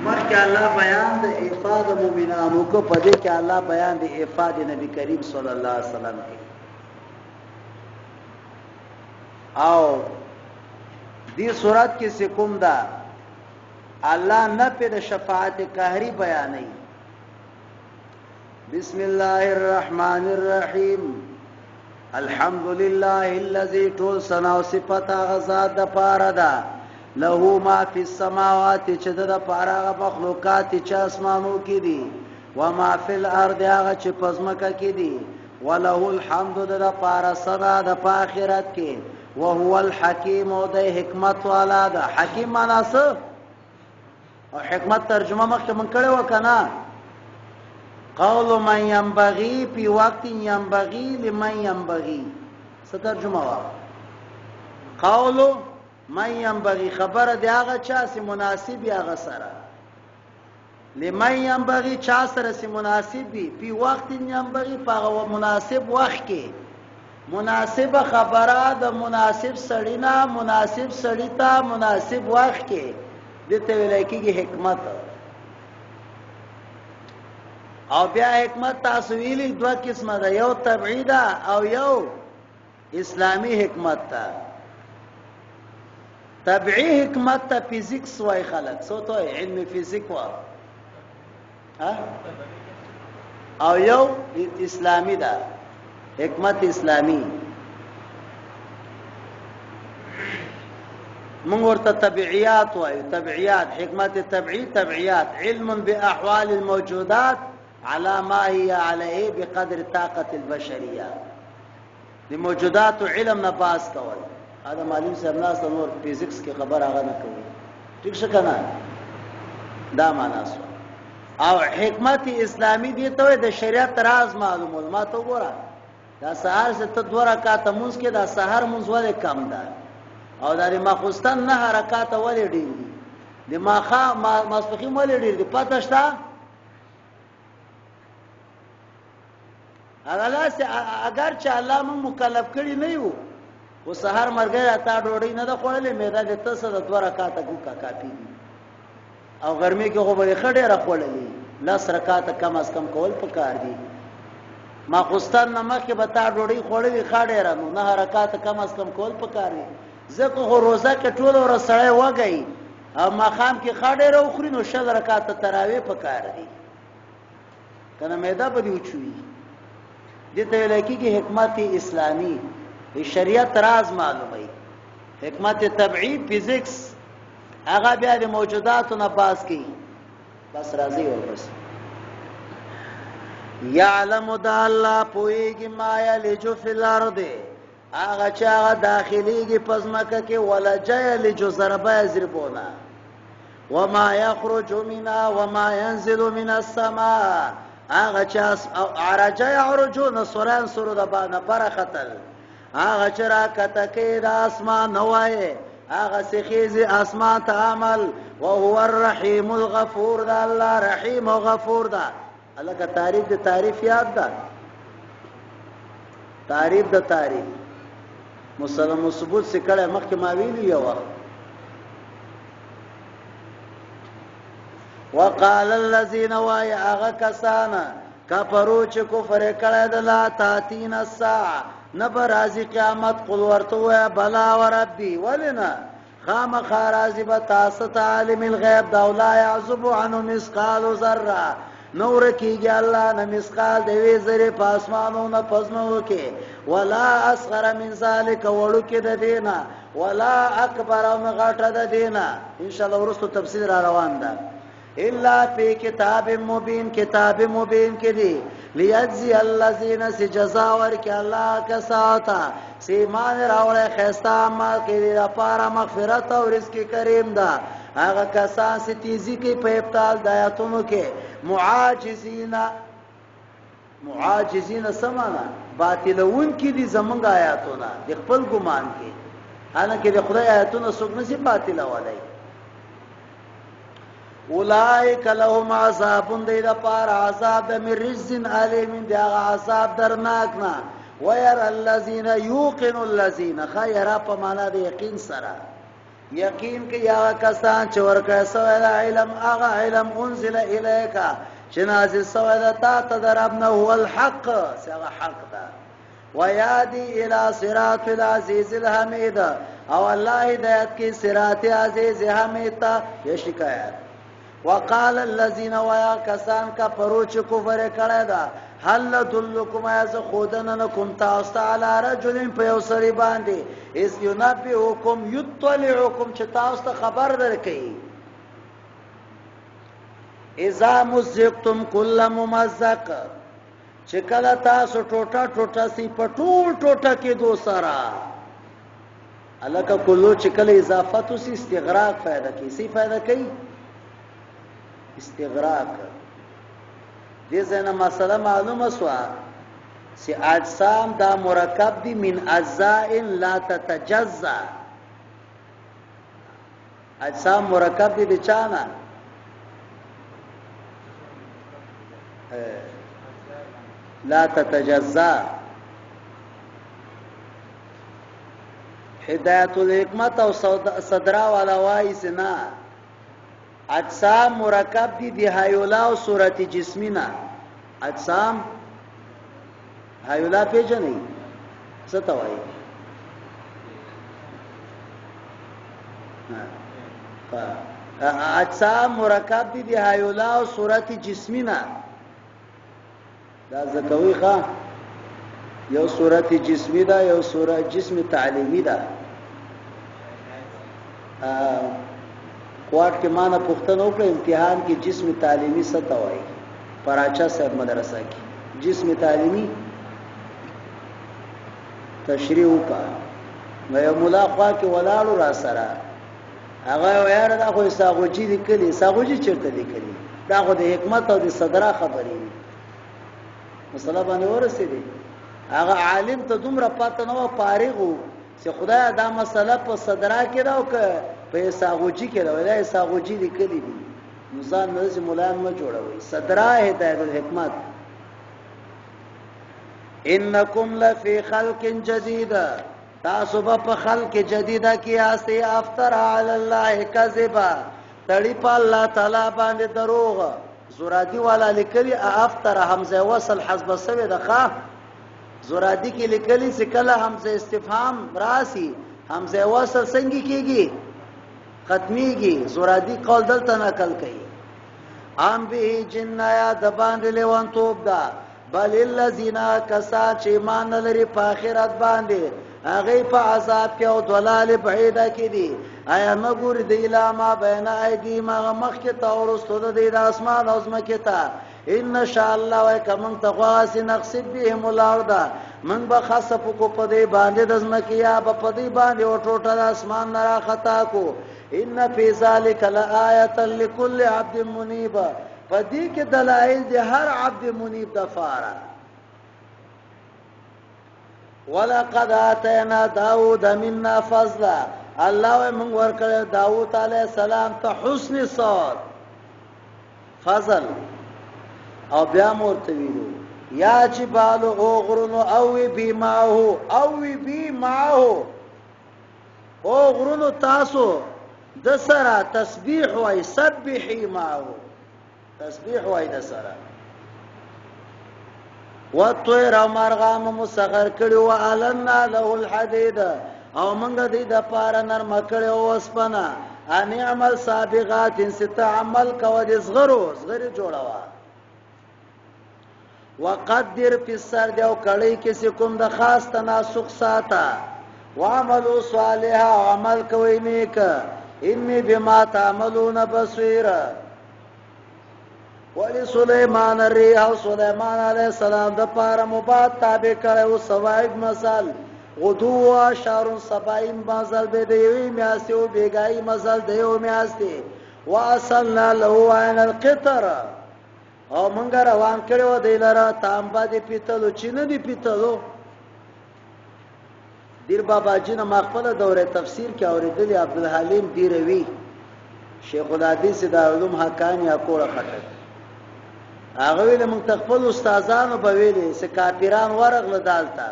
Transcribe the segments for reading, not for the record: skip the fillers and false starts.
مخکې الله بیان د افاد مومنانو کو پدې کې الله بیان د افاد نبی کریم صلی الله علیه وسلم کې او دې صورت کې سکم دا الله نه په شفاعت قهری بیانې بسم الله الرحمن الرحیم الحمد لله الذي طول ثنا او صفات غزاد د پاره ده له ما فی السماوات چې د پاره مخلوقات چې اسمانو کې دي و ما فی الارض هغه چې پزمکه کې دي وله الحمد د پاره صدا د آخرت کې وهو الحکیم او د حکمت والا ده حکیم معنا څه او حکمت ترجمه مخکې من کړو وکنه قول من ينبغي في وقت ينبغي لمن ينبغي څه ترجمه وا قول من ينبغي خبر دی هغه چا سي مناسب هغه سره لمن ينبغي چا سره سي مناسب وي په وخت ينبغي په مناسب وخت کې مناسب خبره د مناسب سړی نه مناسب سړی ته مناسب وخت کې دته ویل کېږي حکمت او بیا حکمت تاسو ویلي دوه قسمه ده یو طبيعي ده او یو اسلامی حکمت ده طبيعي حکمت ته فزیکس وای خلک سو ته علم فزیک وا او یو اسلامی ده حکمت اسلامی من ورته طبيعيات وای طبيعيات حکمت طبيعي طبيعيات علم باحوال الموجودات على ما هي عليه بقدر طاقه البشريه لموجودات علم نه باس کول هذا معلوم صاحب ناس نور فزیکس کی خبر هغه نه کوي ٹھیک څه کنه دا معنا او حکمت اسلامی دی ته د شریعت راز معلومول ما ته وګوره دا سحر سے ته 2 رکعات مونږ کې دا سحر مونږ ولې کم ده او دا ماخوستان 9 رکعات ولې ډیر دي د ماخه ماسپخین ولې ډیر دي پته شته اگر چې الله مون مکلف کړی نه یو و سحر مرګه تا ډوډۍ نه ده خوړلې مېدا د تاسو د 2 رکعات ګوکا کافي دي او ګرمي کې خو به خډه را خوړلې 10 رکعات کم از کم کول پکار دي ما خوستان نمک کې به تا ډوډۍ خوړلې خاډه را نو 9 رکعات کم از کم کول پکار دي زکه خو روزه کې ټول ور سړی وګي او ما خام کې خاډه را خوري نو 6 رکعات تراوی پکار دي کنه مېدا به دی وچوي دته لکه کې حکمت اسلامی شریعت راز معلومه حکمت طبيعي فزیکس هغه بیا د موجوداتو نه باس کی بس راضي ورپس یعلم د الله پویږي ما یلج فی الارض هغه چې هغه داخليږي پزماکه کې ولا جیلج ضربه ضربونه وما يخرج منها وما ينزل من السماء هغه چې عرج يعرجون سوران سور د باندې برختل هغه چې را کته کې د اسمان نوای هغه سخیزي اسمان تعامل وهو الرحیم الغفور ده الله رحیم او غفور ده الله کا تعریف د تعریف یاد ده تعریف د تعریف مسلم ثبوت سکړه مخکې ما ویلی یو وقال الذين وايا كسانا كفروا چې کفر کړه د لا تاتین الساعه نبر ازي قیامت قل ورته بلا وربي ولنا خام خارازي بتاسط عالم الغيب دا لا يعزب عنه مثقال ذره نور کیږي الله نه مثقال د وی ذره پاسمانو نه پزمو کې ولا اصغر من ذلك وړو کې د دینه ولا اکبر او غټه د دینه ان شاء الله ورستو تفصیل را روان ده الا فی کتاب مبین کتاب مبین کې دی لیجزی الذین سجزا ورک الله کساتا سیمان راوړې خستا ما کې لپاره مغفرت او رزق کریم ده هغه کسان چې تیزی کې په ابطال د آیاتونو کې معاجزین سمانا باطلون کې دي زمونږ آیاتونه د خپل ګمان کې حالانکه د خدای آیاتونه څوک نشي باطل ولای اولائک لهم عذاب دید پار عذاب من رجز علیم دی عذاب درناکنا ویر الذین یوقن الذین خیر په معنا د یقین سره یقین کې یا کسان چې ورکړ سوی دا علم هغه علم انزل الیک چې نازل سوی دا تا ته دربنه هو الحق هغه حق ده ویادی الى صراط العزیز الحمید او الله هدایت کی صراط عزیز حمید تا یہ شکایت وقال الذين ويا کسان کا پروچ کفر کړه دا هل دلکم از خودننکم تاسو علی رجل په یو سری باندې اس ينبئکم یطلعکم چې تاسو خبر درکې اذا مزقتم كل ممزق چې کله تاسو ټوټه ټوټه سی په ټوټه کې دوسرا الکه کلو چې کله اضافت او استغراق فائدہ کوي سی فائدہ کوي استغراق دې ځنه مسله معلومه سوا چې اجسام دا مرکب دي من اجزاء لا تتجزا اجسام مرکب دي د چانه لا تتجزا هدایت الحکمت او صدرا والا وای سنا اجسام مرکب دي د هایولا او صورت جسمینا اجسام هایولا پیژنې څه ته وایي اجسام مرکب دي د هایولا او صورت جسمینا دا زکوي ښا یو صورت جسمی دا یو صورت جسم تعلیمی دا کوارټ کې معنا پوښتنه وکړه امتحان کې جسم تعلیمی څه ته وایي پراچا صاحب مدرسه کې جسم تعلیمی تشریح وکړه نو یو مولا خوا کې ولاړو را سره هغه یاره دا خو ساغوجي لیکلي ساغوجي چیرته لیکلي دا خو د حکمت او د صدرا خبرې مسله باندې ورسېدي هغه عالم ته دومره پته نو فارغو چې خدای دا مسله په صدرا کې دا او په ساغوجي کې دا وایي ساغوجي لیکلي دي نظام نظم مولان ما جوړوي صدرا هدایت الحکمت انکم لفی خلق جدید تاسو په خلق جدیده کې آسته افترا علی الله کذبا تړي په الله تعالی باندې دروغ زورادی والا لیکلی افتر حمزه وصل حسب سوی دخه زورادی کې لیکلی چې کله حمزه استفهام راسي حمزه وصل څنګه کیږي ختميږي زورادی قول دلته نقل کړي ام به جنیا د باندې لوان توپ دا بل الذين کسا چې ایمان لري په آخرت باندې هغه په عذاب کې او ضلال بعیده کې دي ایا مګور دی لا ما بین ایدی ما مخ کې تورستو د اسمان او زمکه ته ان شاء الله وکمن تغواس نقصد بهم الارض من به خسف کو په دې باندې د زمکه یا په دې باندې او ټوټه د اسمان نه خطا کو ان فی ذلک لآیه لكل عبد منیب پدې کې دلایل دي هر عبد منیب د فاره ولقد اتینا داوود منا فضلا الله موږ ورکړ داوود علیه السلام ته حسن صوت فضل او بیا مرته ویلو یا جبال او غرونو او بی ماهو او بی ماهو او غرونو تاسو د سره تسبیح وای سبحی ماهو تسبیح وای د سره وطير مرغام مسخر کړي او علنا له الحديد او موږ دې د پاره نرم کړي او وسپنا ان عمل سابغات ست عمل کو د صغرو جوړوا وقدر في السرد او کړي کې کوم د خاص تناسق ساته وعملوا صالحا عمل کوي نیک اني بما تعملون بصير ولی سلیمان الریح او سلیمان علیہ السلام د پاره مباد تابع کړو سوائد مثال غدو و شارون سبایم مزل به دیوی میاستی و بیگایی مزل دیو میاستی و اصلنا له عین القطر او منګ روان کړو دی لره تانبا دی پیتلو چینه دی پیتلو دیر بابا جی نه مخفله دوره تفسیر کې اوریدلی عبدالحلیم دیروی شیخ الحدیث د علوم حقانی اکوړه خټک هغه ویل موږ تخپل استادانو په ویلې چې کافران ورغله دالتا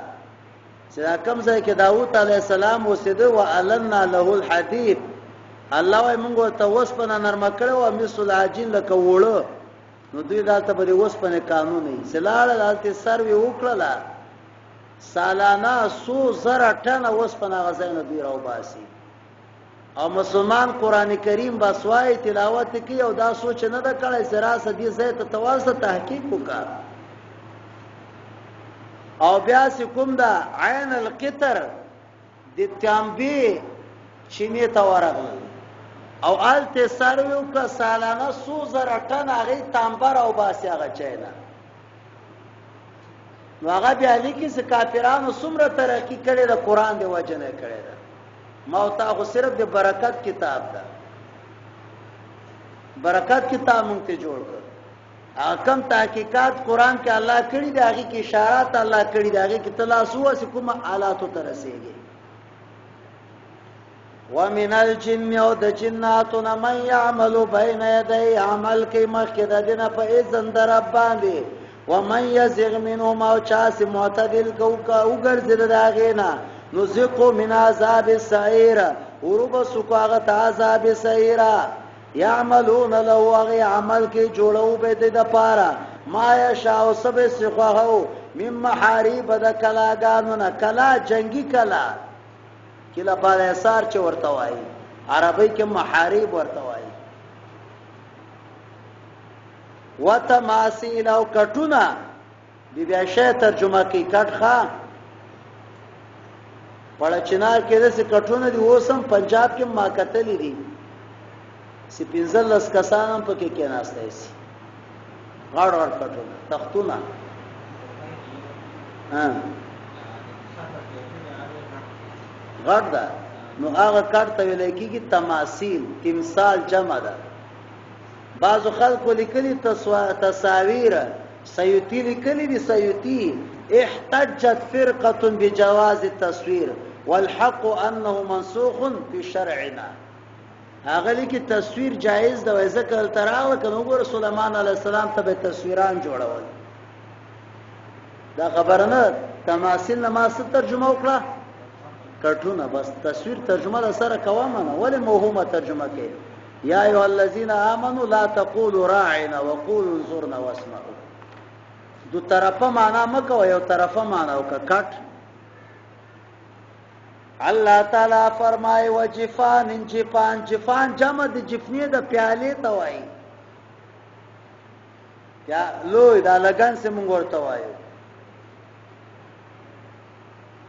چې کوم ځای کې داوود علی السلام وسیده او علنا له الحديد الله وايي موږ ورته وسپنه نرمه کړو او مثل عجین لکه وړو نو دوی دالته به وسپنه قانون نه سلاله دالته سروي وکړه سالانه 100,000 ټنه وسپنه غزاینه دوی راو باسي او مسلمان قران کریم بسوای تلاوت کوي او دا سوچ نه د کړه سراسه دي زه ته تواسه تحقیق وکړ او بیا کوم دا عین القطر د تیامبي چینه ته ورغله او آلته سرویو کا سالانه 100,000 ټن هغه تامبر او باسي هغه چینه نو هغه بیا لیکي چې کافرانو څومره ترقی کړي د قران دی وجنه کړي دا ما او تاسو صرف د برکت کتاب ده برکت کتاب مونږ ته جوړ کړ کم تحقیقات قران کې الله کړي دی هغه کې اشارات الله کړي دی هغه کې تلاسو وس کومه آلاتو ترسيږي ومن الجن او د جناتنا من يعمل بين يدي عمل کې مخکې د دینه په اذن در باندې ومن يزغ منهم او چاس معتدل کو وګرځي داغینا نذقو من عذاب السعير ورب سقاغت عذاب السعير يعملون له وغي عمل کې جوړو به د پاره ما يشاء سب سقاغو مم محاريب د کلاګانو نه کلا جنگي کلا کله په اثر چې ورته وایي عربی کې محارب ورته وایي وتماثيل او کټونه بیا شی ترجمه کوي کټ خان پړ چنار کې د کټونه دی اوسم پنجاب کې ما کتلې دي سپینځل لس کسان په کې کېناسته شي غاړ ور کټونه تختونه غړ ده نو هغه کارته ویل کېږي تماثيل تمثال جمع ده بعض خلکو لیکلي تصاویر سیوطی لیکلي دي سیوطی احتجت فرقه بجواز التصوير والحق انه منسوخ في شرعنا هغه لیکي تصویر جائز ده ذکر تراوه کنه وګوره سليمان عليه السلام ته به تصویران جوړول دا خبرنه تماثيل ما ست ترجمه وکړه کټونه بس تصویر ترجمه سره کومه نه ولې موهومه ترجمه کوي یا ایها الذين امنوا لا تقولوا راعنا وقولوا انظرنا واسمعوا دو طرفه معنا مکو یو طرفه معنا وکټ الله تعالی فرمای وجفان جفان جفان جمع د جفنی د پیاله ته وای یا لوی دا لګن سه مونږ ورته وایو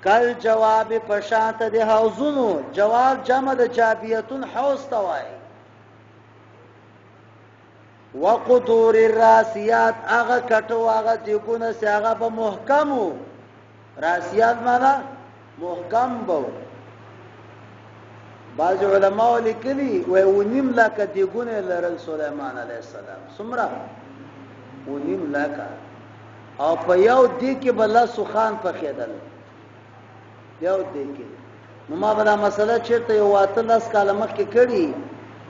کل جواب پشانت دی حوزونو جواب جمع د جابیتون حوز توای وقدور الراسیات اغه کټو اغه دیګونه سي اغه به محکمو راسیات معنا محکم بو بعض علماء لیکلي و ونیم لکه دیګونه لرل سليمان عليه السلام سمرا ونیم لکه او په یو دی کې بل سخان په خیدل یو دی کې نو ما بلا مسله چیرته یو واته لاس کلمه کې کړي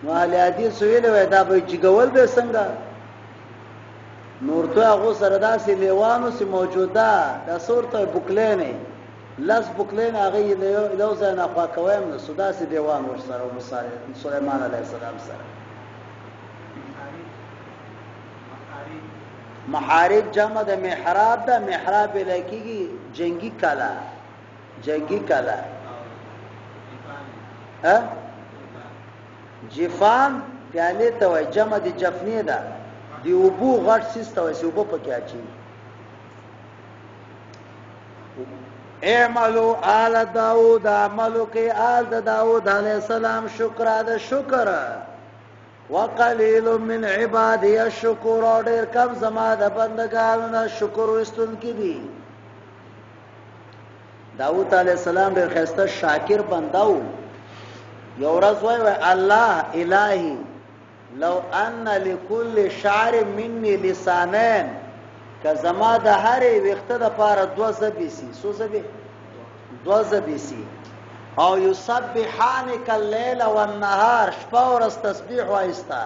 نو علي حدیث ویل وای دا به جګول به څنګه نور ته هغه سره داسې لیوانو سي موجوده د صورت بوکلینه لاس بوکلینه هغه له ځای نه خوا کوم نو سودا سي دیوان ور سره مصالح سليمان عليه السلام سره محارب جمع د محراب ده محراب لکېږي جنگي کلا جنگی کلا جفان پیاله ته وای جمع د جفنی ده دی وبو غټ سیسته وای سی وبو پکې اچي اعملوا آل داود عملوا کې آل داود علیہ السلام شکر ده شکر وقلیل من عبادی الشکر ډیر کم زما د بندګانو شکر وستون کې دي داود علیہ السلام ډېر خسته شاکر بنداو یو ورځ وای الله الہی لو ان لكل شعر مني لسانين کزما د هرې وخته د پاره دو زبیسی سو زبی دو زبیسی او یسبحانک الليل والنهار شپه ورځ تسبیح وایستا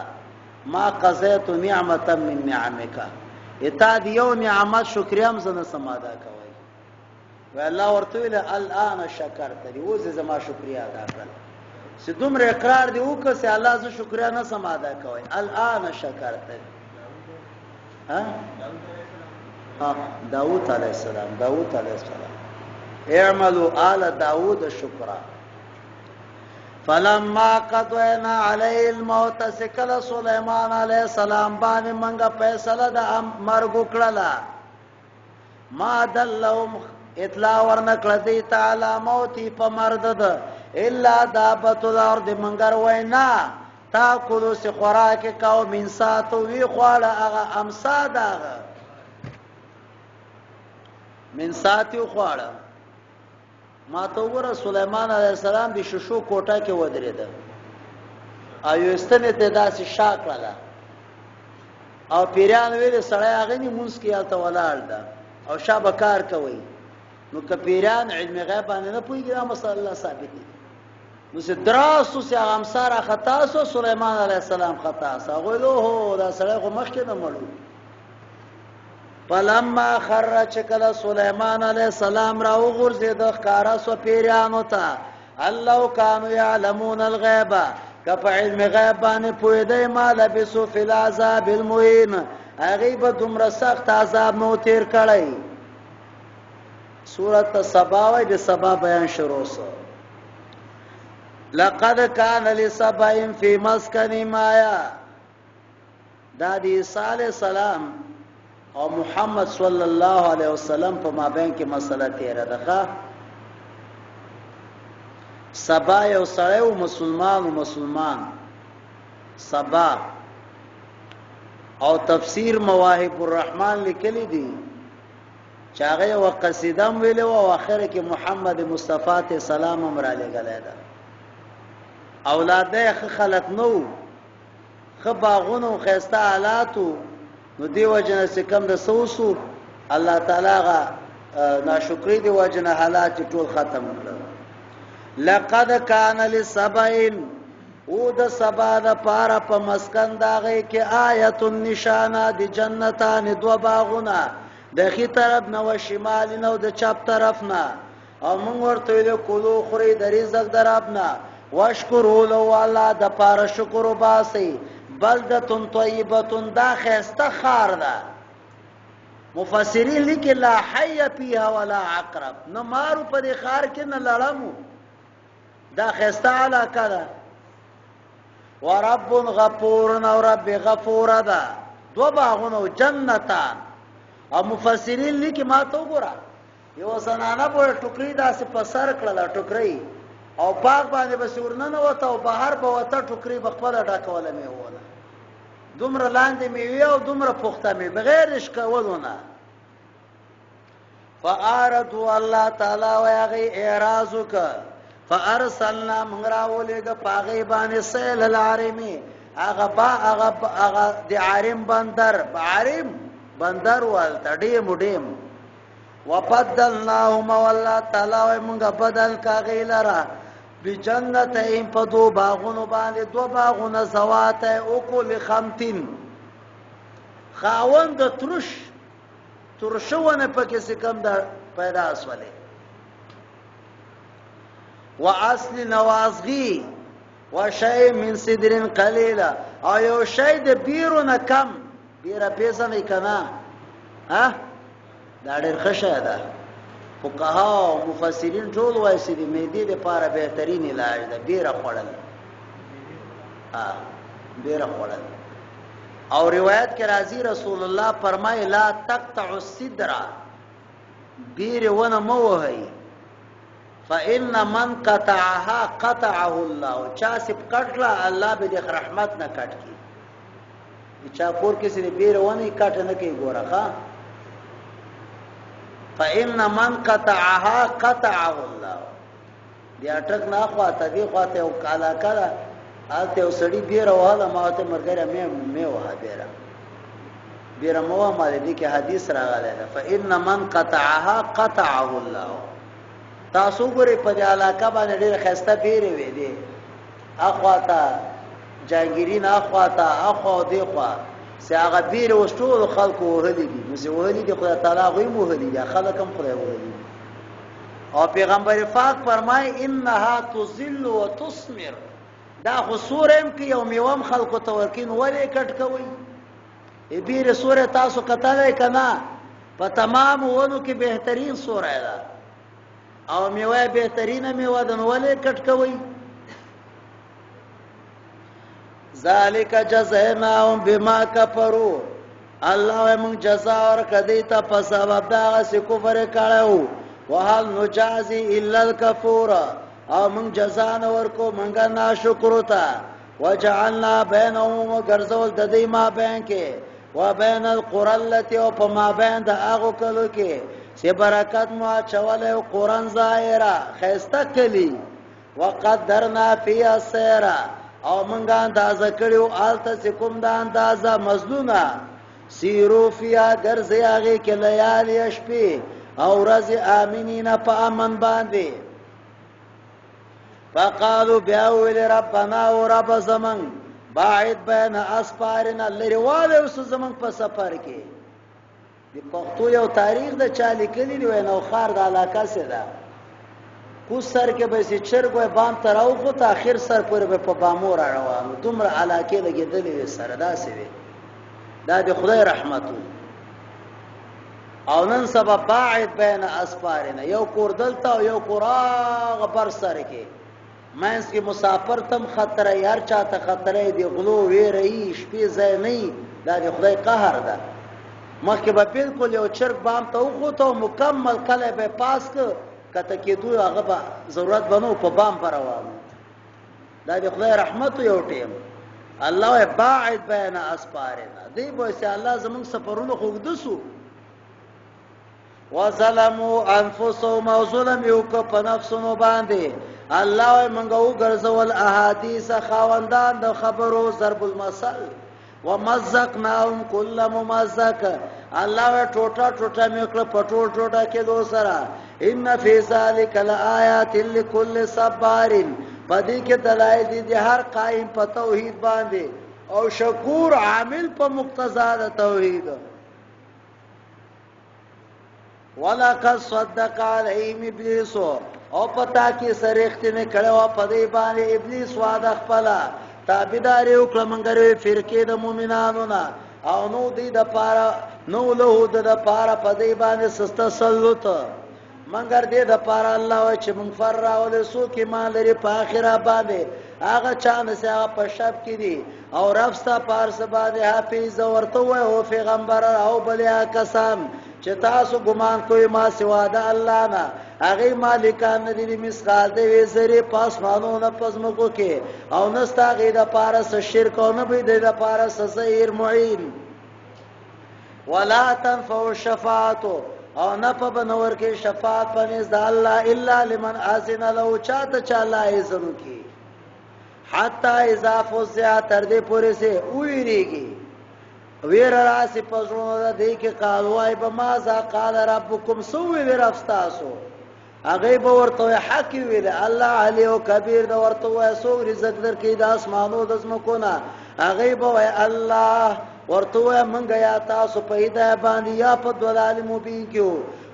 ما قضیت نعمتا من نعمک اتا دیو نعمت شکریم زنه سمادا کوي والله ورته ویل الان شکرت دی اوس زما شکریا ادا کړ چې دومره اقرار دی وکړه چې الله ز شکریا نه سم ادا کوي الان شکرته ها داوود علیه السلام اعملوا آل داوود شکرا فلما قضينا عليه الموت سکل سليمان عليه السلام باندې منګه فیصله د مرګ وکړه ما دلهم اطلاع ورنکړه دی تعالی موتی په مرد ده الا دابت الارض منګر وینا تاکلوا سی خوراک کو من ساتو وی خواړه هغه امسا داغه من ساتو خواړه ما ته وګوره سليمان عليه السلام د ششو کوټه کې ودرېد ایو استنه ته داسې شاکړه او پیران ویل سړی هغه ني مونږ کې الته ولاړ ده او شابه کار کوي نو کپیران علم غیب باندې نه پويږي مسله الله ثابت دي نو سه دراسو سه امسار خطا سو سليمان عليه السلام خطا سو غلوه دا سړی خو مخکې نه مړو فلما خرج کله سليمان عليه السلام راو غرزید خارا سو پیرانو ته الله كانوا يعلمون الغيب کف علم غیب باندې پوی دی ما لبسو فی العذاب المهین غیب دومره سخت عذاب نو تیر کړی سورۃ سبا وای د سبا بیان شروع سو لقد كان لسبا فی مسکن مایا دا دی عیسی علیہ السلام او محمد صلی الله علیه وسلم په مابین کې مسله تیره ده سبا یو سړی او مسلمان سبا او تفسیر مواهب الرحمن لیکلی دي چاغه یو قصیده ویله او اخر کې محمد مصطفی ته سلام امر علیه غلا ده اولاده خلق نو خباغونو خيسته حالاتو نو دی وجنه سکم د سوسو الله تعالی غا ناشکری دی وجنه حالات ټول ختم کړل لقد كان لسبعين او د سبا د پاره په مسکن داغه کې آیت النشانه د جنتان دو باغونه د خي طرف نو شمال نو د چپ طرف نه او موږ ورته له کولو خوري د رزق درابنا واشکروا له الله د پاره شکر وباسي بلدتن طیبتن دا خسته خار ده مفسرین لیکي لا حي فيها ولا عقرب نو مارو په دې خار کې نه لړمو دا خسته علاقه ده ورب غفور او رب غفور ده دو باغونه جنتان او مفسرین لیکي ما ته وګوره یو سنانه په ټوکري داسې په سر کړل ټوکري او باغ باندې بس ورننه وته او بهر په وته ټوکري بخپل ډاکوله مې وله دومره لاندې میوه او دومره پخته می بغیر اشکولونه فارضوا الله تعالی ويغي اعراضك فارسلنا مغراولګه پاغي باندې سیل العارمی هغه د عارم بندر ول تډیم وبدلناهم والله تعالی موږ بدل کاغی لرا بجنتین په دو باغونو باندې دو باغونه زوات او کل خمتین خاوند ترشونه پکې سکم دا پیدا اسوله واصل نوازغي وشيء من صدر قليل او یو شی د بیرونه کم بیره پیسه نه کنا ها دا ډېر ښه ده فقها او مفسرین ټول وایي چې د معدې لپاره بهترین علاج ده بیره خوړل او روایت کې راځي رسول الله فرمایي لا تقطع الصدر بیره ونه مو وهي فإن من قطعها قطعه الله چا سپ کټلا الله به د رحمت نه کټ کی چا کور کې سری بیره ونه کټ نه کوي ګورخه فإن من قطعها قطعه الله دی اٹک نه خواته دی خواته او کالا کړه الته وسړي بیره واله ماته مرګره مې وها بیره مو ما دې کې حدیث راغلی ده فإن من قطعها قطعه الله تاسو ګورې په دې علاقه باندې ډېر خسته بیره وې دي اخواته جانګیرین اخوا دی خوا ساغه بیر وشتول خلق وهلی دي مزه وهلی دي خدای تعالی غوي وهلی دي خلق هم خدای وهلی او پیغمبر پاک فرمای انها تذل وتثمر دا خو سورم کې یو میوم خلکو ته ورکین ولې کټ کوي بیره سوره تاسو کتلای کنا په تمام ونو کې بهترین سوره ده او میوه بهترینه میوه ده ولې کټ کوي ذالک جزاءهم بما كفروا الله موږ جزاء ورکړی ته په سبب دا چې کفر کړو وهل نجازي الا الكفور او موږ جزاء نه ورکو موږ ناشکر وتا وجعلنا بينهم غرزول د دې ما بین کې وبين القرى التي او په ما بین د هغه کلو کې چې برکت مو چولې قرآن ظاهره خيسته کلی وقدرنا فيها السيره او منګه اندازه کړیو آلته چې کوم د اندازه مزلونه سیرو فیا ګرځي هغه کې لیالي شپې او ورځ امنین په امن باندې فقالوا بیاول ربنا ورب زمن باعد بین اسفارنا لرواله وس زمن په سفر کې د پښتو یو تاریخ د چا لیکلی دی نو خار د علاقه سره ده کو سر کې به چې چرګ بام تراو خو ته اخر سر پر په بامور روانو دومره علاقه لګیدلې سره داسې وي دا د خدای رحمتو او نن سبب باعد بین اسفارنا یو کور دلته او یو قراغ بر سر کې مینس کې مسافر تم خطر هر چاته خطر دی غلو ویری شپې ځای نه دا د خدای قهر ده مخکې به بالکل یو چرګ بام ته خو ته مکمل کله به پاس کته کې دوی هغه به ضرورت بنو په بام پر روانو دا د خدای رحمت یو ټیم الله باعد بین اسفارنا دی به چې الله زموږ سفرونه خوګدسو وظلموا انفسهم وظلم یو په نفسونو باندې الله منګو ګرځول احادیث خواندان د خبرو ضرب المثل ومزقناهم كل ممزق الله ټوټه ټوټه میکړه پټول ټوټه کې دو سره ان فی ذلک لآیات لكل صبار پدې کې دلایل دي هر قائم په توحید باندې او شکور عامل په مقتضا د توحید ولقد صدق علیهم ابلیس او پتا کې سرښتنه کړو په دې باندې ابلیس وعده خپل تابعداري وکړه منګره فرقه د مؤمنانو نه او نو دې د پاره نو له د پاره په دې باندې سست سلوت منګر دې د پاره الله چې مونږ فراول سو کې مال لري په اخره باندې هغه چانه چې هغه په شب کې دي او رفستا پارس باندې حافظ ورته وای او پیغمبر او بلیا کسان چې تاسو ګمان کوئ ما سوا د الله نه هغه مالکان دي مثال دی وزري پاسمانو نه پزمکو کې او نستا غي د پارس شرک او نه به د پارس زهیر معین ولا تنفع الشفاعه او نه په بنور کې شفاعت پنځ د الله الا لمن اذن له چاته چاله اذن کی حتا اذا فزع تر دې پورې سه ویریږي ویر راسی پزړو دې کې قالوای به ما ذا قال ربکم سو ویر افستاسو هغه به ورته حق ویل الله علی او کبیر دا ورته وای سو رزق در کې د اسمانو د زمکو نه هغه به وای الله ورته وای مونږه یا تاسو په هدايه باندې یا په ضلال مبین کېو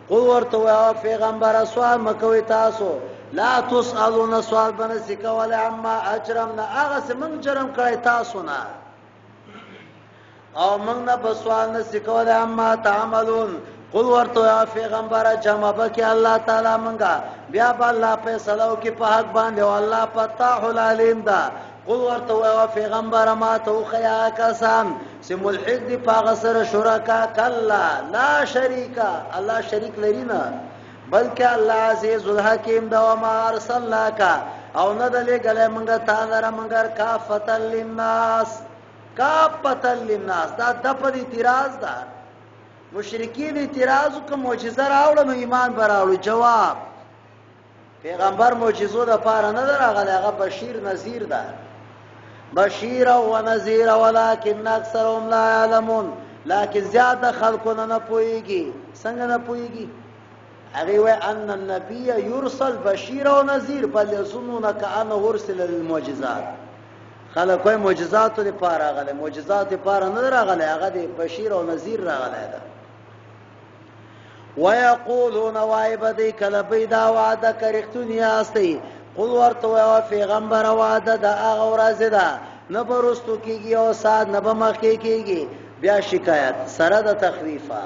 قل ورته وای پیغمبر سوال مکوي تاسو لا تسالون سوال بنه سکول عما اجرمنا هغه سمون جرم کړی تاسو نه او موږ نه بسوال نه سکول عما تعملون قل ورته وای پیغمبر جمع بکې الله تعالی مونږه بیا به الله فیصله وکي په حق باندې او الله فتاح العلیم ده قل ورته وای پیغمبر ما ته خیا کسان چې ملحد دي پاغه سره شرکا کلا لا شریکا الله شریک لري نه بلکې الله عزیز الحکیم دا ما ارسلناک او نه دلې غلې مونږه تعالی مونږه کافتل للناس کافتل للناس دا د په اعتراض ده مشرکین اعتراض کوم معجزه راوړل نو ایمان براوړل جواب پیغمبر معجزو د پاره نه راغلی هغه بشیر نذیر ده بشیر و نذیر ولکن اکثرهم لا يعلمون لكن زیاده خلقونه نه پويږي څنګه نه پويږي هغه وای ان النبي يرسل بشیر و نذیر بل يظنون كانه ارسل للمعجزات خلک وای معجزات لپاره راغلی معجزات لپاره نه راغلی هغه د بشیر و نذیر راغلی ده ويقولون وایبدی کله پیدا وعده کرختونی استی قل ورته وای پیغمبر وعده د هغه ورځ ده نه برستو کیږي او سات نه به مخ کیږي بیا شکایت سره د تخفیفه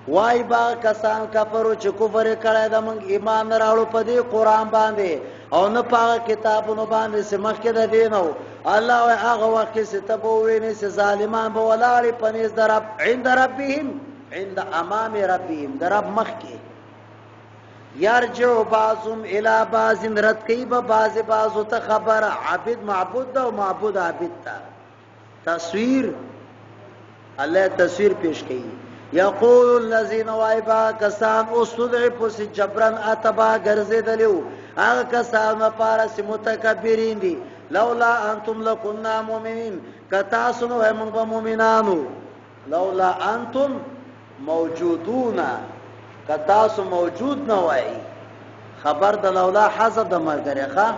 وای با کسان کفرو چې کفر کړه د موږ ایمان راوړو په دې قران باندې او نه پاغه کتابونو باندې سمخ کې د دینو الله وای هغه وخت چې تبوینه چې ظالمان به ولاري پنيز درب عند ربهم عند امام ربهم درب مخ کې یرجو بعضهم الى بعض رد کوي به بعضو ته خبر عبد معبود او معبود عبد ته تصویر الله تصویر پیش کوي یقول الذين وایبا کسان استضعفوا جبرن اتبا ګرځیدلو هغه کسان لپاره چې متکبرین دي لولا انتم لكنا مؤمنين کتا سنو هم مؤمنانو لولا انتم موجودون کتا سو موجود نه وای خبر د لولا حذف د مرګره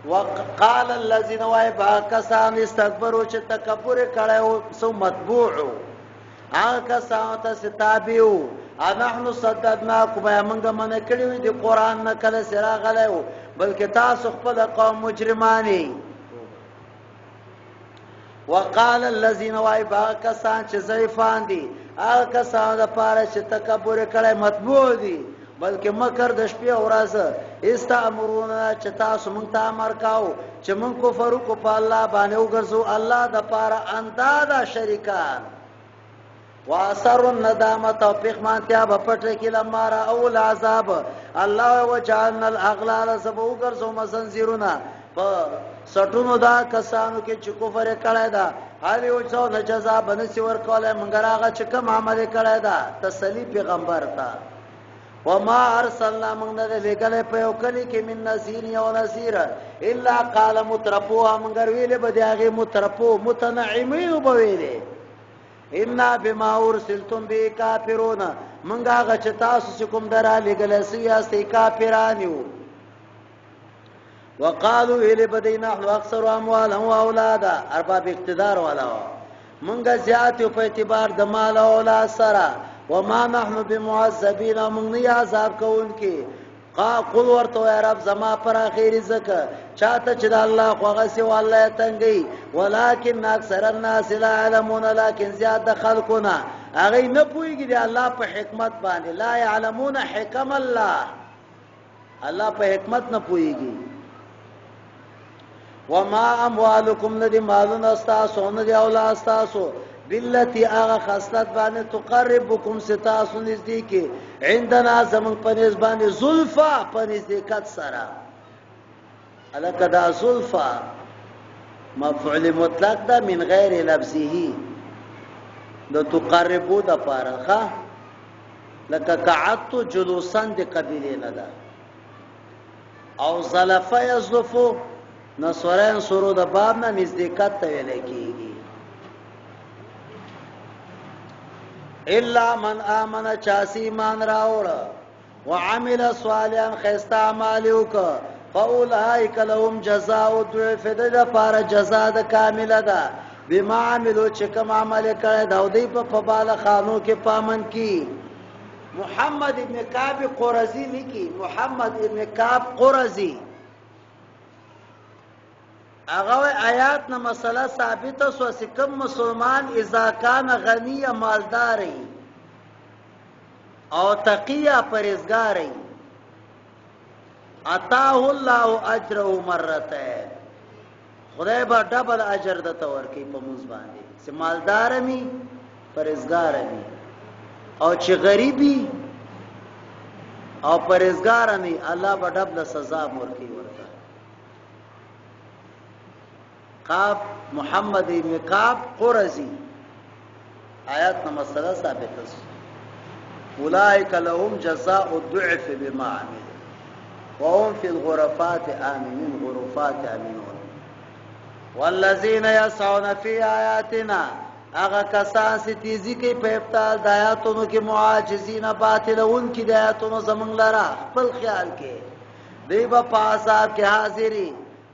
وقال الذين وایبا کسان استكبروا چې تکبر کړو سو متبوعو هغه کسان ته ستابیو نحنو صددناکم موږ من کړیو دی قران نه کله سره غلایو بلکې تاسو خپل قوم مجرمانی وقال الذين وایبا کسان چې ضعیفان دي هغه کسان د پاره چې تکبر کړي مطبوع دي بلکې مکر د شپې او ورځ استامرون چې تاسو مونږ ته امر کاو چې مونږ کفر کو په الله باندې وګرځو الله د پاره اندادا شریکان واسر الندامه توفیق مانتیا بپټه کې لمارا اول عذاب الله وجعلنا الاغلال سبو ګرځو مزنجیرونه په سټونو دا کسانو کې چې کفر کړه دا حال یو څو د جزا بنسي ور کوله منګراغه چې کوم عمل کړه دا تسلی پیغمبر تا وما ارسلنا من لګل په یو کلی کې من نذیر او نذیر الا قال مترفوها منګر ویله بدیاغه مترفو متنعمین وبویله ان بما ارسلتم به کافرون منګه غچ تاسو کوم درا لګل سیاسي کافرانیو وقالوا الى بدينا نحن اكثر اموالا واولادا ارباب اقتدار والا منګه زیات په اعتبار د مال او اولاد سره وما نحن بمعذبين من عذاب کوونکی قل ورته يا رب زما پر اخیر زکه چاته چې د الله خوغه سی والله تنګي ولكن اکثر الناس لا علمون لكن زیاد خلقنا هغه نه پويږي د الله په حکمت باندې لا يعلمون حکم الله الله په حکمت نه پويږي وما اموالكم ندي مالون استاسو ندي اولاد استاسو بالتي اغه خاصلت باندې تقربكم ستاسو نزدیکی عندنا زمن پنځ باندې زلفا پنځ دکات سره الکدا زلفا مفعول مطلق ده من غیر لفظه د تقربو د پارخه لکه قعدت جلوسا د قبیله نه ده او زلفا یزلفو نصرین سرو د باب نه نزدېکات ته ویل کیږي الا من امن چاسی ایمان راوړ وعمل صالحا خيستا اعمالک فاولئک لهم جزاء الضعف د فار جزاء د کامله ده بما عملوا چې کوم عمل کړي دا دوی په فبال خانو کې پامن کی محمد ابن کعب قرظی لیکي محمد ابن کعب قرظی هغه آیات نه مسله ثابته سو چې کوم مسلمان اذا کان غنی مالداري او تقیه پرهیزګاری اتاه الله اجره مرتين خدای به ډبل اجر دته ورکي په موږ باندې چې مالدار می پرهیزګار می او چې غریبي او پرهیزګار می الله به ډبل سزا ورکي قاب محمد ابن کعب قرظی آیات نمبر 3 ثابت ہے اولئک لهم جزاء الضعف بما عملوا وهم في الغرفات آمنون غرفات آمنون والذین یسعون فی آیاتنا اغا کسان سی تیزی کی پیفتال دایاتونو کی معاجزین باطلون کی دایاتونو زمان لرا خپل خیال کے دیبا پاساب کی حاضری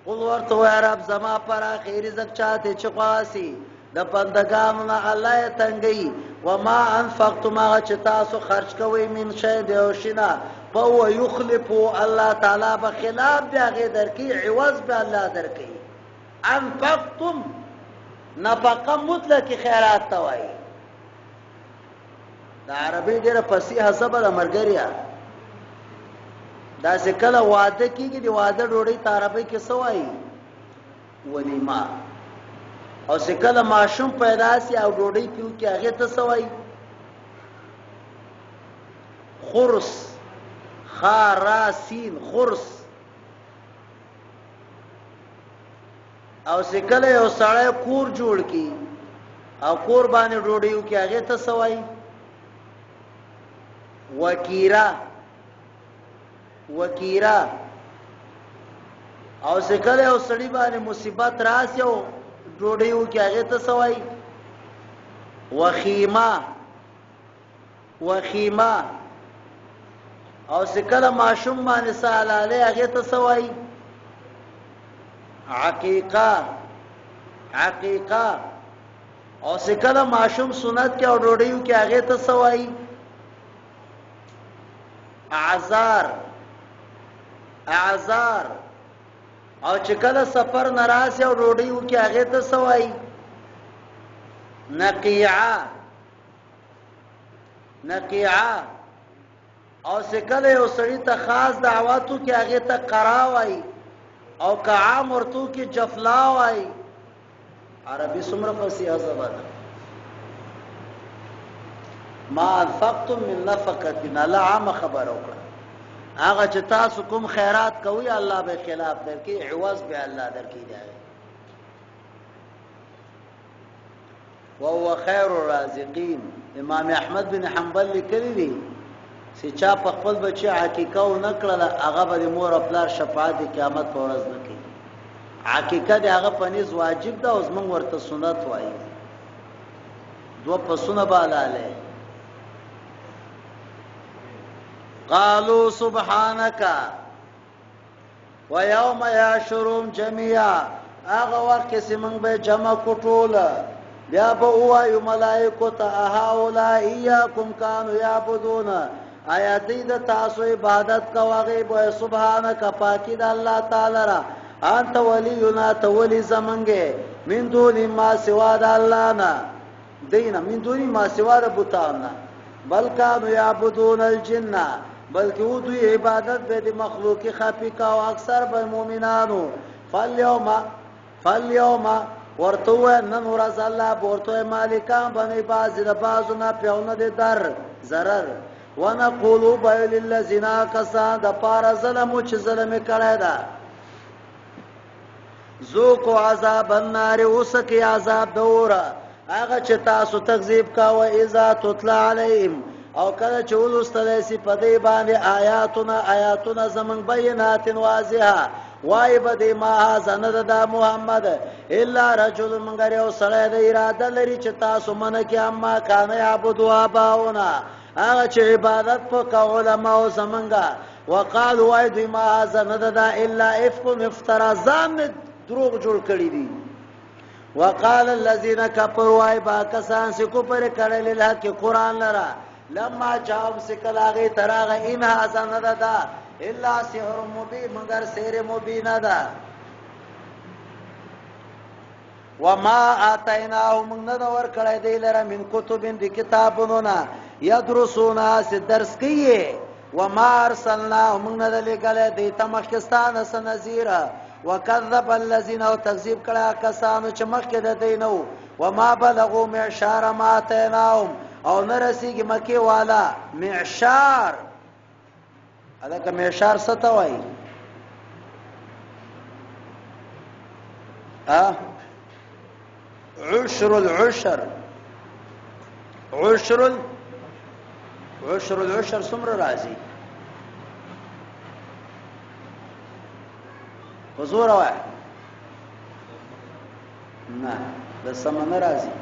قل ورته یا رب زما پر اخیر رزق چاته چقاسی د بندگانو نه الله تنګي وما انفقتم ما چې تاسو خرج کوئ من شی دیوشنا فهو يخلف الله تعالی به خلاف دی هغه درکې عوض به الله درکې انفقتم نفقه مطلق خیرات ته وایي د عربي ډېره فصیحه ژبه ده ملګریا دا چې کله واده کېږي د واده ډوډۍ ته عربۍ کې څه وایي ولیمه او چې کله ماشوم پیدا سي او ډوډۍ پیو کې هغې ته څه وایي خرس خا را سین خرس او چې کله یو سړی کور جوړ کړي او کور باندې ډوډۍ وکړي هغې ته څه وایي وکیره وکیره او چې کله یو سړي باندې مصیبت راسي او ډوډۍ وکړي هغې ته څه وایي وخیمه وخیمه او چې کله ماشوم باندې څه حلالی هغې ته څه وایي عقیقه عقیقه او چې کله ماشوم سنت کې او ډوډۍ وکړي هغې ته څه وایي اعذار اعذار او چې کله سفر ناراض او ډوډۍ وکړي هغې ته څه وایي نقیعه نقیعه او چې کله یو سړي ته خاص دعوت وکړي هغې ته قرا وایي او که عام ورته وکړي جفلا وایي عربي څومره فصیحه ژبه ده ما انفقتم من نفقه الله عامه خبره وکړه هغه چې تاسو کوم خیرات کوي الله به خلاف درکې عوض به الله درکې دی وهو خير الرازقين امام احمد بن حنبل لیکلی دی چې چا په خپل بچي عقیقه و نه کړله هغه به د مور او پلار شفاعت د قیامت په ورځ نه کوي عقیقه د هغه په نیز واجب ده او زموږ ورته سنت وایي دوه پسونه به حلاله قالوا سبحانك ويوم يحشرهم جميعا هغه وخت چې موږ به جمع کوټول بیا به وایو ملائکو ته هؤلاء اياكم كانوا يعبدون آیا دې د تاسو عبادت کوي به سبحانك پاکی د الله تعالی را انت ولينا تولی زمنګه من دون ما سوا د الله نه دینه من دون ما سوا د بوتان بل كانوا يعبدون الجن بلکې و دوی عبادت به د مخلوقي خفي کا او اکثر به مؤمنانو فاليوم ورته نن ورځ الله ورته مالکان باندې باز د بازو نه پیونه د در zarar ونقولوا بل للذين كسان د پار ظلم چې ظلم کړی دا ذوقوا عذاب النار وسکي عذاب دور هغه چې تاسو تکذیب کاوه اذا تطلع عليهم او کله چې ولستل سي په دې باندې آیاتنا زمن بینات واضحه وای بده ما زنه د محمد الا رجل منګر یو سره د اراده لري چې تاسو منکه اما کان یعبدو اباونا هغه چې عبادت په کوله ما زمنګا وقالوا وای دوی ما زنه د الا افك افترازان دروغ جوړ کړی دي وقال الذين كفروا وای با کسان چې کو پر کړل له کې قران لرا لما جاءهم سکلاغه تراغه ان حسن ددا الا سحر مبين مگر سحر مبين ده وما اتيناهم من نور کړه دی لره من کتب دي کتابونه يدرسون درس کوي وما ارسلنا من ندل کله دی تمخستان سنذير وكذب الذين تكذب کړه کسانو چې مخکې د دینو وما بلغوا معشار ما اتيناهم او نرسیږي مکه والا معشار الکه معشار څه ته وایي عشر العشر څومره راځي حضور وای نه د سمنه راځي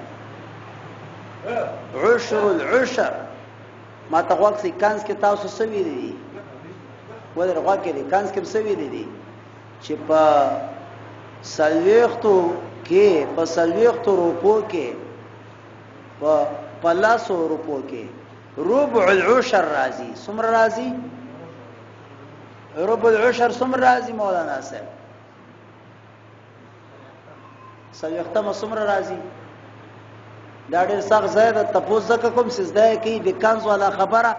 عشر العشر ما تقوق سي کانس کې تاسو سوي دي ولر غوا کې دي کانس کې سوي دي چې په سلوختو کې په سلوختو روپو کې په 500 روپو کې ربع العشر راځي څومره راځي ربع العشر څومره راځي مولانا صاحب؟ څلوېښتمه څومره راځي؟ دا ډېر سخت ځای ده، تپوس ځکه کوم چې زده کوي د کنز والا خبره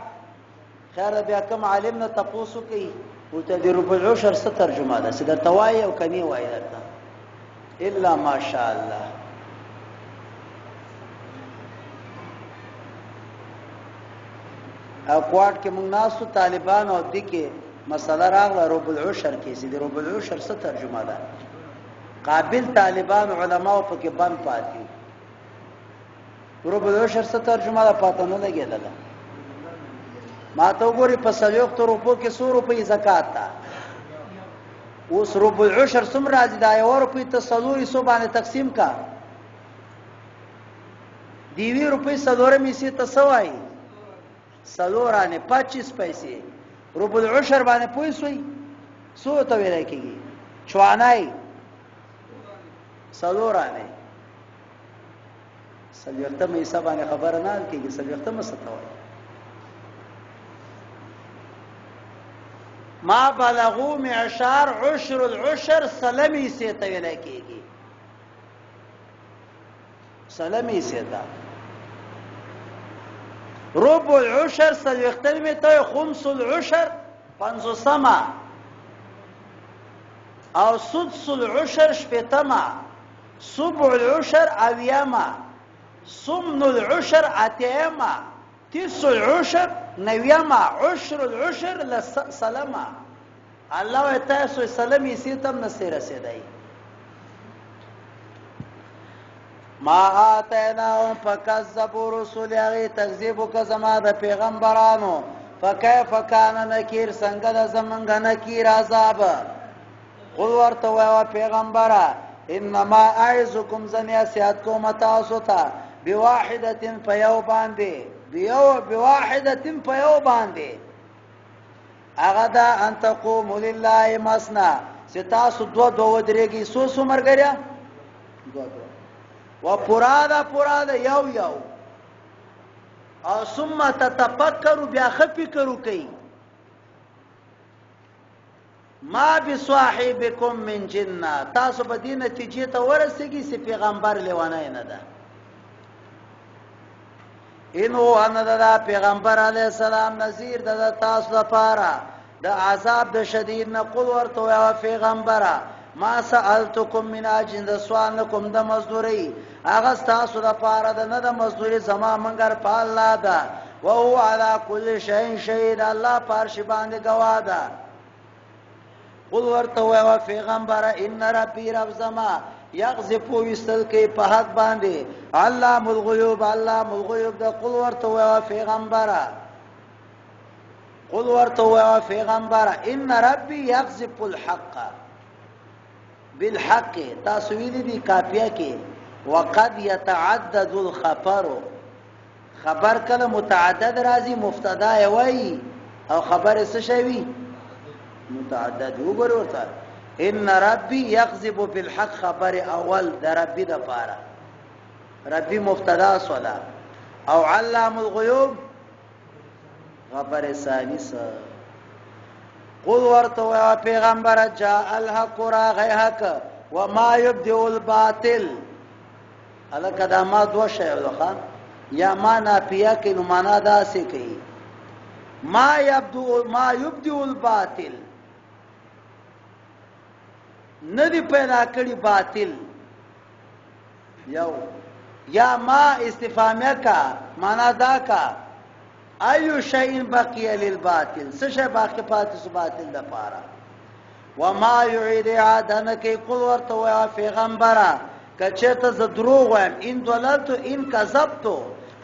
خیر ده، بیا کوم عالم نه تپوس وکړي ورته د ربع العشر څه ترجمه ده چې درته وایي او که نه وایي درته الا ماشاء الله. او کوارټ کې موږ ناسو طالبان او دې کې مسله راغله ربع العشر کې چې د ربع العشر څه ترجمه ده. قابل طالبان علماو پکې بند پاتې ربع العشر څه ترجمه ده پاته نه لګېدله. ما ته وګورئ په 40 روپو کې 100 روپۍ زکات ده. اوس ربع العشر څومره راځي؟ دا 1 روپۍ ته 400 باندې تقسیم کا دیوی روپۍ 4 میسي ته څه وایي؟ 4 25 پیسې. ربع العشر باندې پوه شئ څو ته ویل کېږي؟ چوانای 4 څلوېښتمه حصه باندې خبره نه کېږي. 4 څه ته وایي؟ ما بلغو معشار عشر العشر سلمی سے تویل کېږي. سلمی سے دا ربع العشر څلوېښتمه ته خمس العشر 50مه او سدس العشر شپېتمه سبع العشر اویمه ثمن العشر اتیمه تسع العشر نویمه عشر العشر سلمه. الله تاسو سلمی سیتم نسی رسیدای. ما آتیناهم فکذبوا رسول هغه تکذیب وکړه زما د پیغمبرانو. فکیف کان نکیر څنګه د زمونږ نکیر عذاب. قل ورته وایه پیغمبره انما اعظکم زه نصیحت کوم تاسو ته بواحدة په یو باندې بواحدة په یو باندې هغه دا ان تقوموا لله مثنى چې تاسو دوه ودرېږئ. څو مرګریا؟ دوه و پورا ده یو او ثم تتفکروا بیا ښه فکر وکئ. ما بصاحبکم من جنه تاسو به دې نتیجې ته ورسېږئ چې پیغمبر لیونی نه ده. انو ان دا پیغمبر علیه السلام نذیر د تاسو لپاره د عذاب د شدید نه. قل ورته وایه پیغمبره ما سألتکم من اجر د سوال نکوم د مزدوري هغه ستاسو لپاره د نه د مزدوري زما منګر په الله ده. وهو على كل شيء شهید الله پر شی باندې گواه ده. قل ورته وایه پیغمبره ان ربی رب زما یغذف وستل کې په حق باندې علام الغیوب علام الغیوب ده. قل ورته وایه پیغمبره ان ربی یغذف الحق بالحق. تاسو ویلي دي کافیه کې وقد يتعدد الخبر. خبر کله متعدد راځي مبتدا یې وایي او خبر څه شوی متعدد. وګورئ ورته ان ربی یغذف بالحق خبر اول د ربی د پاره ربی مبتدا صلا او علام الغیوب خبر ثانی سره. قل ورته پیغمبر جاء الحق راغی حق وما يبدئ الباطل. الکه دا ما دوه شی ولخه یا ما نافیه کې نو معنا داسې کوي ما يبدئ الباطل ندی پیدا کړي باطل. یو یا ما استفهامیه کا معنا دا کا ایو شیء بقی للباطل څه شی باقی پاتې سو باطل د پاره. وما يعيد عادن کې قل ورته وایه پیغمبره کچته ز دروغ وایم ان دلالت ان کذبت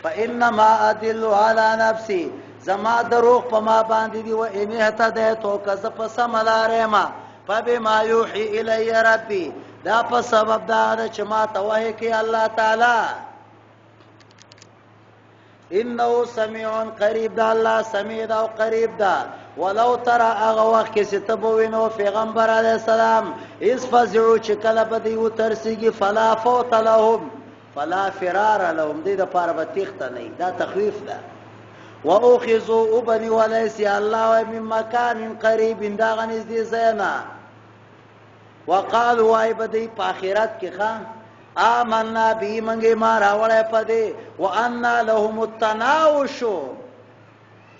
فانما ادل على نفسي زما دروغ په ما باندې دی و ان هتدیت او کذب سملاره ما فبما يوحي الي ربي دا په سبب دا چې ما ته وایي کې الله تعالی انه سميع قريب دا الله سميع دا او قریب دا. ولو ترى هغه وخت کې چې تبوینو پیغمبر علیه السلام اس فزعو چې کله به دی وترسیږي فلا فوت لهم فلا فرار لهم دې د پاره به تخته نه دا تخویف ده. واخذوا ابن وليس الله من مكان قريب دا غنځ دي زینا وقالوا اي بدی په اخرت کې ښا آمنا به منګي ما راوړې پدې وان لهم التناوش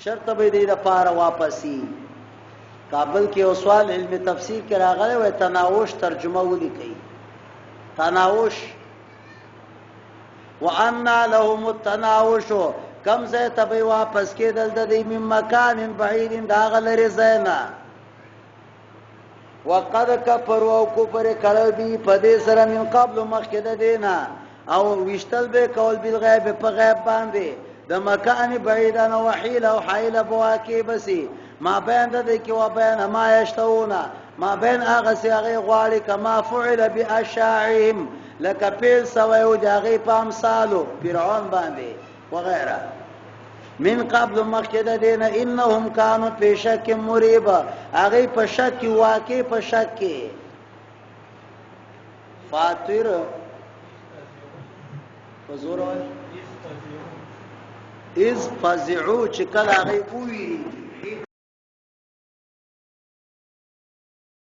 شرط به دې د پاره واپسی کابل کې او سوال علم تفسیر کې راغلی و تناوش ترجمه ولیکي تناوش وان لهم التناوش کم زه تبي واپس کېدل د دې من مکان بعید دا غلری زینا وقد كفروا او کفر کړه دي په دې سره من قبل مخکې د دینا او وشتل به کول بالغیب په غیب باندې د مکان بعیدانه وحیل او حیل بواکی بسی ما بین د دې کې و بین ما یشتونا ما بین هغه سیغه غواړي کما فعل باشاعهم لک پیل سوي او دغه پامثالو فرعون باندې وغيرها من قبل مخکې د دینه انهم كانوا في شك مريب هغه په شک واقع په شک فاطر فزور از فزعو چې کله هغه وی